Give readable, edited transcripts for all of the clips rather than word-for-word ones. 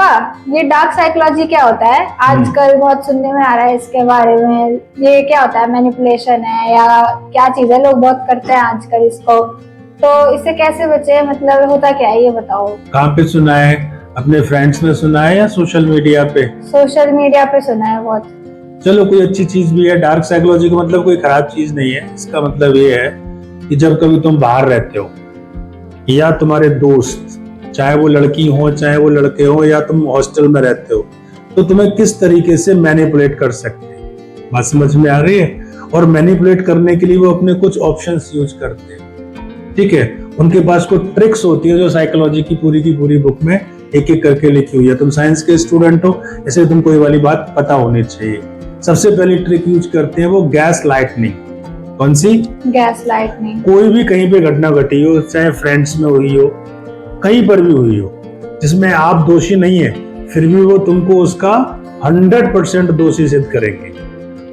शिल्पा, ये dark psychology क्या होता है? आजकल बहुत सुनने में आ रहा है इसके बारे में। ये क्या होता है? मैनिपुलेशन है या क्या चीज है? लोग बहुत करते हैं आजकल इसको, तो इससे कैसे बचे? मतलब होता क्या है ये बताओ। कहाँ पे सुना है? अपने फ्रेंड्स में सुना है या सोशल मीडिया पे? सोशल मीडिया पे सुना है बहुत। चलो, कोई अच्छी चीज भी है। डार्क साइकोलॉजी का मतलब कोई खराब चीज नहीं है। इसका मतलब ये है कि जब कभी तुम बाहर रहते हो या तुम्हारे दोस्त, चाहे वो लड़की हो चाहे वो लड़के हो, या तुम हॉस्टल में रहते हो, तो तुम्हें किस तरीके से मैनिपुलेट कर सकते हैं। बात समझ में आ रही है? और मैनिपुलेट करने के लिए वो अपने कुछ ऑप्शंस यूज करते हैं। ठीक है, उनके पास कुछ ट्रिक्स होती है जो साइकोलॉजी की पूरी बुक में एक एक करके लिखी हुई है। तुम साइंस के स्टूडेंट हो, इसलिए तुमको ये वाली बात पता होनी चाहिए। सबसे पहली ट्रिक यूज करते हैं वो गैस लाइटनिंग। कौन सी? Gas lightning. कोई भी कहीं पे घटना घटी हो, चाहे फ्रेंड्स में हुई हो, कहीं पर भी हुई हो, जिसमें आप दोषी नहीं है, फिर भी वो तुमको उसका 100% दोषी सिद्ध करेंगे।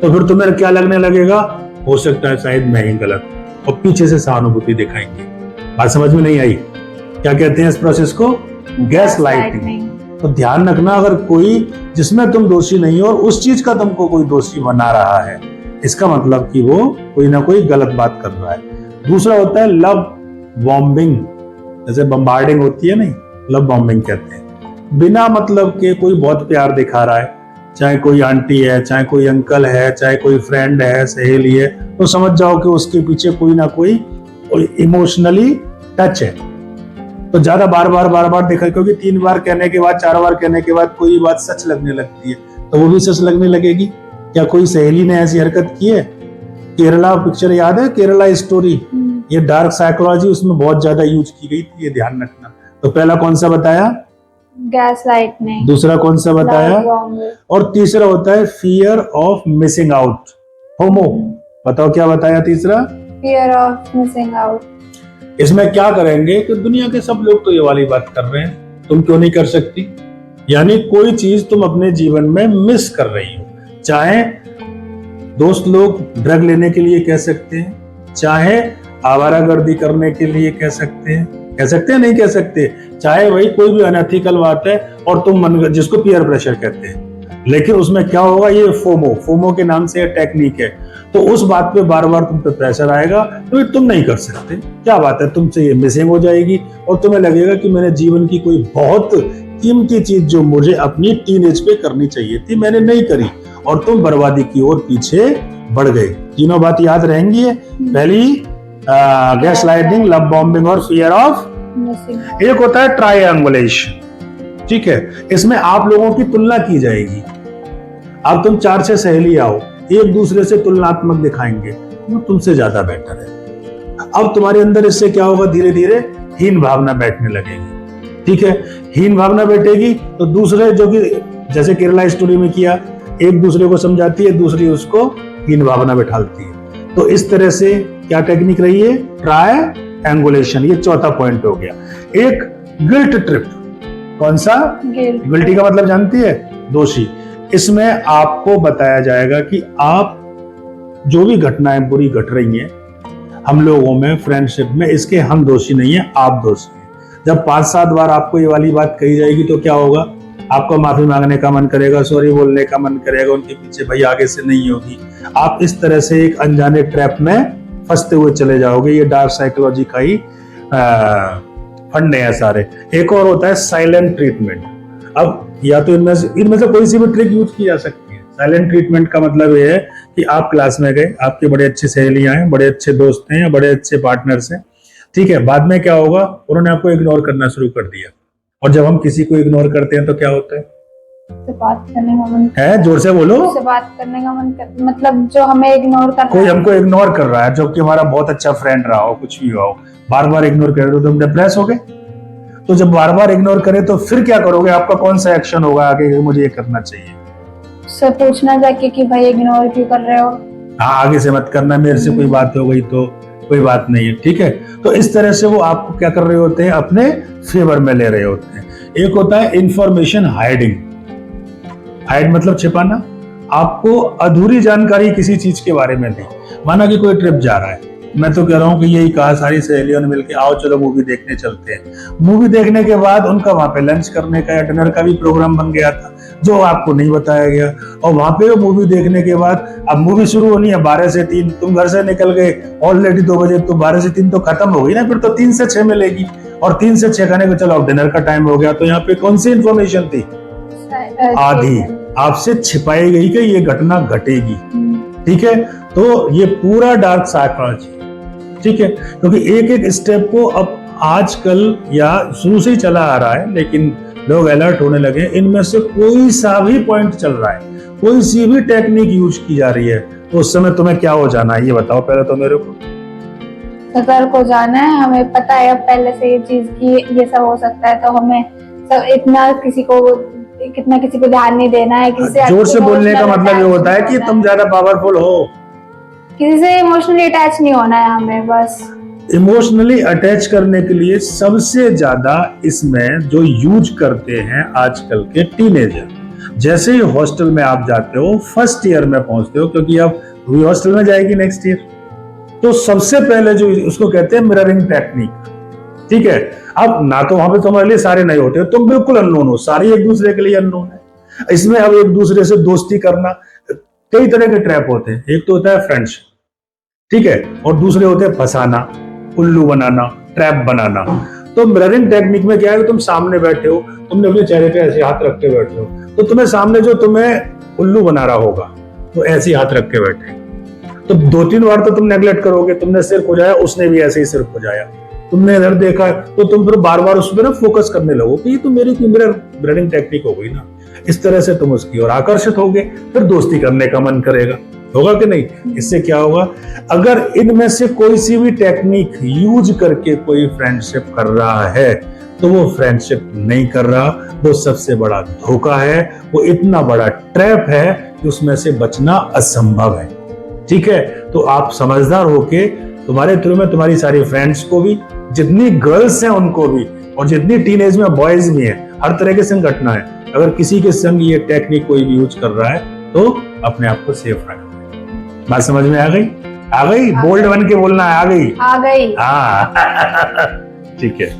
तो फिर तुम्हें क्या लगने लगेगा? हो सकता है शायद मैं ही गलत, और पीछे से सहानुभूति दिखाएंगे। बात समझ में नहीं आई? क्या कहते हैं इस प्रोसेस को? Gas lightning. तो ध्यान रखना, अगर कोई जिसमें तुम दोषी नहीं हो और उस चीज का तुमको कोई दोषी बना रहा है, इसका मतलब कि वो कोई ना कोई गलत बात कर रहा है। दूसरा होता है लव बॉम्बिंग। जैसे बम्बार्डिंग होती है, नहीं, लव बॉम्बिंग कहते हैं। बिना मतलब के कोई बहुत प्यार दिखा रहा है, चाहे कोई आंटी है, चाहे कोई अंकल है, चाहे कोई फ्रेंड है, सहेली है, तो समझ जाओ कि उसके पीछे कोई ना कोई इमोशनली टच है। तो ज्यादा बार बार देखा, क्योंकि 3 बार कहने के बाद, 4 बार कहने के बाद कोई बात सच लगने लगती है, तो वो भी सच लगने लगेगी। क्या कोई सहेली ने ऐसी हरकत की है? केरला पिक्चर याद है? केरला स्टोरी। ये डार्क साइकोलॉजी उसमें बहुत ज्यादा यूज की गई थी, ये ध्यान रखना। तो पहला कौन सा बताया? Gas lightning. दूसरा कौन सा बताया? और तीसरा होता है fear of missing out, FOMO. बताओ क्या बताया तीसरा? Fear of missing out. इसमें क्या करेंगे कि दुनिया के सब लोग तो ये वाली बात कर रहे हैं, तुम क्यों नहीं कर सकती? यानी कोई चीज तुम अपने जीवन में मिस कर रही हो। चाहे दोस्त लोग ड्रग लेने के लिए कह सकते हैं, चाहे आवारागर्दी करने के लिए कह सकते हैं, नहीं कह सकते, चाहे वही कोई भी अनएथिकल बात है और तुम मन, जिसको पीयर प्रेशर कहते हैं। लेकिन उसमें क्या होगा? ये फोमो के नाम से टेक्निक है। तो उस बात पे बार बार तुम पे प्रेशर आएगा, तो तुम नहीं कर सकते। क्या बात है, तुमसे ये मिसिंग हो जाएगी और तुम्हें लगेगा कि मैंने जीवन की कोई बहुत कीमती चीज जो मुझे अपनी टीनेज पे करनी चाहिए थी, मैंने नहीं करी, और तुम बर्बादी की ओर पीछे बढ़ गए। तीनों बात याद रहेंगी। पहली गैस लाइटनिंग, लव बॉम्बिंग और फियर ऑफ मिसिंग। एक होता है ट्रायंगुलेशन। ठीक है, इसमें आप लोगों की तुलना की जाएगी। अब तुम 4 से सहेली आओ, एक दूसरे से तुलनात्मक दिखाएंगे, वो तुमसे ज्यादा बेटर है। अब तुम्हारे अंदर इससे क्या होगा? धीरे धीरे हीन भावना बैठने लगेगी। ठीक है, हीन भावना बैठेगी तो दूसरे, जो कि जैसे केरला स्टोरी में किया, एक दूसरे को समझाती है, दूसरी उसको हीन भावना बैठाती है। तो इस तरह से क्या टेक्निक रही है? ट्रायंगुलेशन। ये चौथा पॉइंट हो गया। एक गिल्ट ट्रिप। कौन सा? गिल्टी का मतलब जानती है? दोषी। इसमें आपको बताया जाएगा कि आप जो भी घटनाएं बुरी घट रही हैं हम लोगों में, फ्रेंडशिप में, इसके हम दोषी नहीं है, आप दोषी हैं। जब 5-7 बार आपको ये वाली बात कही जाएगी तो क्या होगा? आपको माफी मांगने का मन करेगा, सॉरी बोलने का मन करेगा, उनके पीछे भाई आगे से नहीं होगी। आप इस तरह से एक अनजाने ट्रैप में फंसते हुए चले जाओगे। ये डार्क साइकोलॉजी का ही फंडे हैं सारे। एक और होता है साइलेंट ट्रीटमेंट। अब या तो इनमें से कोई सी भी ट्रिक यूज की जा सकती है। साइलेंट ट्रीटमेंट का मतलब ये है कि आप क्लास में गए, आपके बड़े अच्छे सहेलियां हैं, बड़े अच्छे दोस्त हैं या बड़े अच्छे पार्टनर्स हैं, ठीक है, बाद में क्या होगा? उन्होंने आपको इग्नोर करना शुरू कर दिया। और जब हम किसी को इग्नोर करते हैं तो क्या होता है? बात करने का मन है, जोर से बोलो। बात करने का मन मतलब जो हमें इग्नोर कर रहा है, कोई हमको इग्नोर कर रहा है, जो कि हमारा बहुत अच्छा फ्रेंड रहा हो, कुछ भी हो, बार बार इग्नोर करे तो तुम डिप्रेस हो गए। तो जब बार बार इग्नोर करे तो फिर क्या करोगे? आपका कौन सा एक्शन होगा आगे कि मुझे ये करना चाहिए? उससे पूछना जाके कि भाई इग्नोर क्यों कर रहे हो? हाँ, आगे से मत करना, मेरे से कोई बात हो गई तो कोई बात नहीं है। ठीक है, तो इस तरह से वो आपको क्या कर रहे होते हैं? अपने फेवर में ले रहे होते हैं। एक होता है इंफॉर्मेशन हाइडिंग। हाइड मतलब छिपाना। आपको अधूरी जानकारी किसी चीज के बारे में दी। माना कि कोई ट्रिप जा रहा है, मैं तो कह रहा हूँ कि यही कहा सारी सहेलियों ने मिलके, आओ चलो मूवी देखने चलते हैं। मूवी देखने के बाद उनका वहां पे लंच करने का या डिनर का भी प्रोग्राम बन गया था, जो आपको नहीं बताया गया। और वहां पे मूवी देखने के बाद अब मूवी शुरू होनी है 12 से 3, तुम घर से निकल गए ऑलरेडी 2 बजे, तो 12 से 3 तो खत्म हो गई ना, फिर तो 3 से 6 मिलेगी, और 3 से 6 खाने को चलो अब डिनर का टाइम हो गया। तो यहाँ पे कौन सी इंफॉर्मेशन थी? आधी आपसे छिपाई गई कि ये घटना घटेगी। ठीक है, तो ये पूरा डार्क साइकोलॉजी, ठीक है, क्योंकि एक एक स्टेप को अब आजकल या शुरू से ही चला आ रहा है, लेकिन लोग अलर्ट होने लगे। इनमें से कोई सा भी पॉइंट चल रहा है, कोई सी भी टेक्निक यूज की जा रही है, तो उस समय तुम्हें क्या हो जाना है ये बताओ पहले तो मेरे को। सतर्क हो जाना है, हमें पता है अब पहले से ये चीज की ये सब हो सकता है, तो हमें सब इतना किसी को ध्यान नहीं देना है। जोर से बोलने का मतलब ये होता है कि तुम ज्यादा पावरफुल हो। किसी से इमोशनली अटैच नहीं होना है हमें, बस इमोशनली अटैच करने के लिए सबसे ज्यादा इसमें जो यूज करते हैं आजकल के टीनेजर। जैसे ही हॉस्टल में आप जाते हो, फर्स्ट ईयर में पहुंचते हो, क्योंकि अब वही हॉस्टल में जाएगी नेक्स्ट ईयर, तो सबसे पहले जो उसको कहते हैं मिररिंग टेक्निक। ठीक है, अब ना तो वहां पे तुम्हारे लिए सारे नए होते हो, तुम बिल्कुल अननोन हो, सारे एक दूसरे के लिए अननोन है। इसमें अब एक दूसरे से दोस्ती करना, कई तरह के ट्रैप होते हैं। एक तो होता है फ्रेंडशिप, ठीक है, और दूसरे होते हैं फंसाना, उल्लू बनाना, ट्रैप बनाना। तो मिररिंग टेक्निक में क्या है कि तुम सामने बैठे हो, तुमने अपने चेहरे पे ऐसे हाथ रख के बैठे हो, तो तुम्हें सामने जो तुम्हें उल्लू बना रहा होगा वो ऐसे हाथ रख के बैठे, तो 2-3 बार तो तुम नेगलेक्ट करोगे, तुमने सिर खुजाया, उसने भी ऐसे ही सिर खुजाया, तुमने इधर देखा, तो तुम फिर बार बार उस पर ना फोकस करने लगो कि ये तो मेरी मिररिंग टेक्निक हो गई ना। इस तरह से तुम उसकी ओर आकर्षित होगे, फिर दोस्ती करने का मन करेगा, होगा कि नहीं? इससे क्या होगा, अगर इनमें से कोई सी भी टेक्निक यूज करके कोई फ्रेंडशिप कर रहा है, तो वो फ्रेंडशिप नहीं कर रहा, वो सबसे बड़ा धोखा है, वो इतना बड़ा ट्रैप है कि उसमें से बचना असंभव है। ठीक है, तो आप समझदार होके तुम्हारे थ्रू में तुम्हारी सारी फ्रेंड्स को भी, जितनी गर्ल्स हैं उनको भी, और जितनी टीनेज में बॉयज भी हैं, हर तरह के संग घटना है। अगर किसी के संग ये टेक्निक कोई भी यूज कर रहा है तो अपने आप को सेफ रखना। बात समझ में आ गई? आ गई? बोल्ड बन के बोलना है, आ गई? आ गई। हाँ ठीक है।